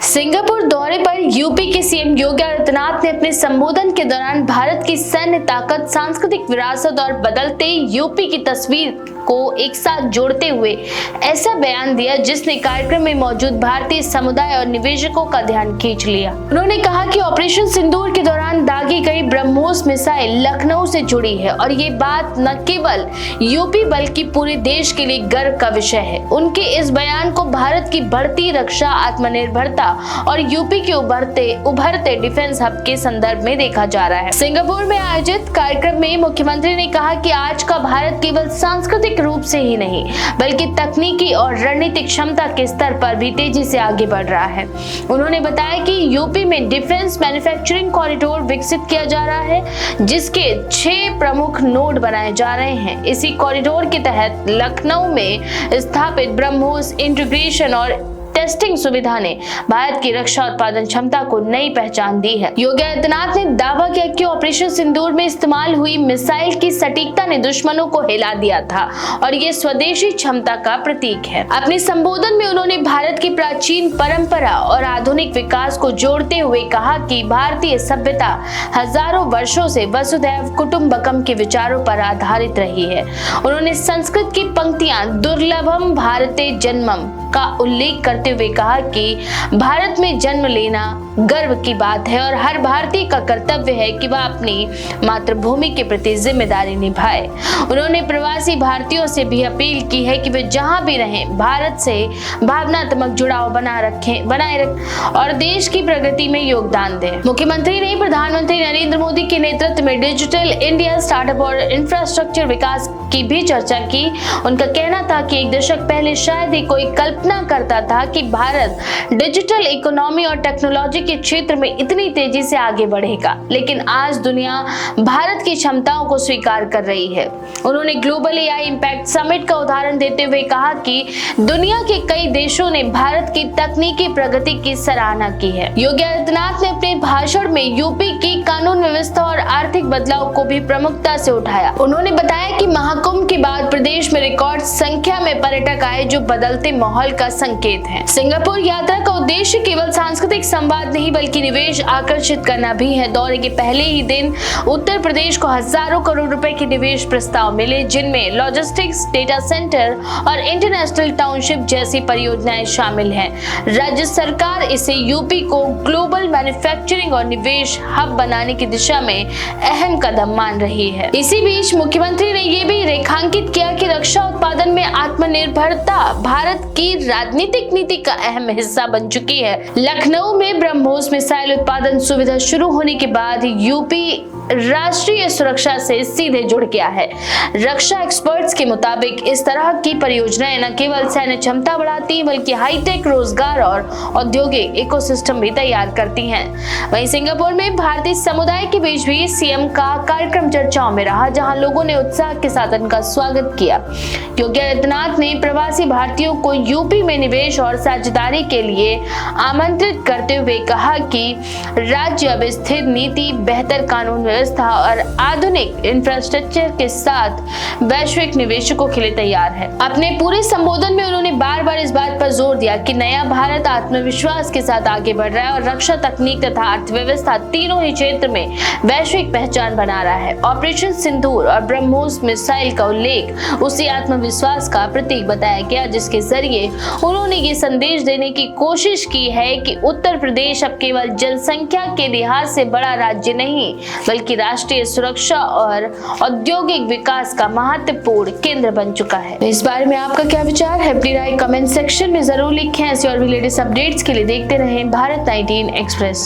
Singapore दौरे पर UP के सीएम योगी आदित्यनाथ ने अपने संबोधन के दौरान भारत की सैन्य ताकत, सांस्कृतिक विरासत और बदलते यूपी की तस्वीर को एक साथ जोड़ते हुए ऐसा बयान दिया जिसने कार्यक्रम में मौजूद भारतीय समुदाय और निवेशकों का ध्यान खींच लिया। उन्होंने कहा कि ऑपरेशन सिंदूर के दौरान दागी गई ब्रह्मोस मिसाइल लखनऊ से जुड़ी है और ये बात न केवल यूपी बल्कि पूरे देश के लिए गर्व का विषय है। उनके इस बयान को भारत की बढ़ती रक्षा, आत्मनिर्भरता और यूपी के उभरते डिफेंस हब के संदर्भ में देखा जा रहा है। सिंगापुर में आयोजित कार्यक्रम में मुख्यमंत्री ने कहा कि आज का भारत केवल सांस्कृतिक रूप से ही नहीं बल्कि तकनीकी और रणनीतिक क्षमता के स्तर पर भी तेजी से आगे बढ़ रहा है। उन्होंने बताया कि यूपी में डिफेंस मैन्युफैक्चरिंग कॉरिडोर विकसित किया जा रहा है जिसके 6 प्रमुख नोड बनाए जा रहे हैं। इसी कॉरिडोर के तहत लखनऊ में स्थापित ब्रह्मोस इंटीग्रेशन और टेस्टिंग सुविधा ने भारत की रक्षा उत्पादन क्षमता को नई पहचान दी है। योगी आदित्यनाथ ने दावा किया कि ऑपरेशन सिंदूर में इस्तेमाल हुई मिसाइल की सटीकता ने दुश्मनों को हिला दिया था और ये स्वदेशी क्षमता का प्रतीक है। अपने संबोधन में उन्होंने भारत की प्राचीन परंपरा और आधुनिक विकास को जोड़ते हुए कहा कि भारतीय सभ्यता हजारों वर्षों से वसुधैव कुटुंबकम के विचारों पर आधारित रही है। उन्होंने संस्कृत की पंक्तियां दुर्लभम भारते जन्मम का उल्लेख करते हुए कहा कि भारत में जन्म लेना गर्व की बात है और हर भारतीय का कर्तव्य है कि वह अपनी मातृभूमि के प्रति जिम्मेदारी निभाए। उन्होंने प्रवासी भारतीयों से भी अपील की है कि वे जहां भी रहें भारत से भावनात्मक जुड़ाव बनाए रखें और देश की प्रगति में योगदान दें। मुख्यमंत्री ने प्रधानमंत्री नरेंद्र मोदी के नेतृत्व में डिजिटल इंडिया स्टार्टअप और इंफ्रास्ट्रक्चर विकास की भी चर्चा की। उनका कहना था कि एक दशक पहले शायद ही कोई कल्पना करता था कि भारत डिजिटल इकोनॉमी और टेक्नोलॉजी के क्षेत्र में इतनी तेजी से आगे बढ़ेगा, लेकिन आज दुनिया भारत की क्षमताओं को स्वीकार कर रही है। उन्होंने ग्लोबल एआई इंपैक्ट समिट का उदाहरण देते हुए कहा कि दुनिया के कई देशों ने भारत की तकनीकी प्रगति की सराहना की है। योगी आदित्यनाथ ने अपने भाषण में यूपी की कानून व्यवस्था और आर्थिक बदलाव को भी प्रमुखता से उठाया। उन्होंने बताया कि महाकुंभ के बाद प्रदेश में रिकॉर्ड संख्या में पर्यटक आए जो बदलते माहौल का संकेत है। सिंगापुर यात्रा का उद्देश्य केवल सांस्कृतिक संवाद नहीं बल्कि निवेश आकर्षित करना भी है। दौरे के पहले ही दिन उत्तर प्रदेश को हजारों करोड़ रुपए के निवेश प्रस्ताव मिले जिनमें लॉजिस्टिक्स, डेटा सेंटर और इंटरनेशनल टाउनशिप जैसी परियोजनाएं शामिल हैं। राज्य सरकार इसे यूपी को ग्लोबल मैन्युफैक्चरिंग और निवेश हब बनाने की दिशा में अहम कदम मान रही है। इसी बीच मुख्यमंत्री ने यह भी रेखांकित किया कि रक्षा उत्पादन में आत्मनिर्भरता भारत की राजनीतिक नीति का अहम हिस्सा बन चुकी है। लखनऊ में ब्रह्मोस मिसाइल उत्पादन सुविधा शुरू होने के बाद यूपी राष्ट्रीय सुरक्षा से सीधे जुड़ गया है। रक्षा एक्सपर्ट्स के मुताबिक इस तरह की परियोजनाएं न केवल सैन्य क्षमता बढ़ाती बल्कि हाईटेक रोजगार और औद्योगिक इकोसिस्टम भी तैयार करती हैं। वहीं सिंगापुर में भारतीय समुदाय के बीच भी सीएम का कार्यक्रम चर्चाओं में रहा जहां लोगों ने उत्साह के साथ उनका स्वागत किया। योगी आदित्यनाथ ने प्रवासी भारतीयों को यूपी में निवेश और साझेदारी के लिए आमंत्रित करते हुए कहा कि राज्य अब स्थिर नीति, बेहतर कानून व्यवस्था और आधुनिक इंफ्रास्ट्रक्चर के साथ वैश्विक निवेशकों के लिए तैयार है। अपने पूरे संबोधन में उन्होंने बार बार इस बात पर जोर दिया कि नया भारत आत्मविश्वास के साथ आगे बढ़ रहा है और रक्षा, तकनीक तथा अर्थव्यवस्था तीनों ही क्षेत्र में वैश्विक पहचान बना रहा है। ऑपरेशन सिंदूर और ब्रह्मोस मिसाइल का उल्लेख उसी आत्मविश्वास का प्रतीक बताया गया जिसके जरिए उन्होंने ये संदेश देने की कोशिश की है कि उत्तर प्रदेश अब केवल जनसंख्या के लिहाज से बड़ा राज्य नहीं बल्कि राष्ट्रीय सुरक्षा और औद्योगिक विकास का महत्वपूर्ण केंद्र बन चुका है। इस बारे में आपका क्या विचार है? अपनी राय कमेंट सेक्शन में जरूर लिखें। ऐसे और भी लेटेस्ट अपडेट्स के लिए देखते रहें भारत 19 एक्सप्रेस।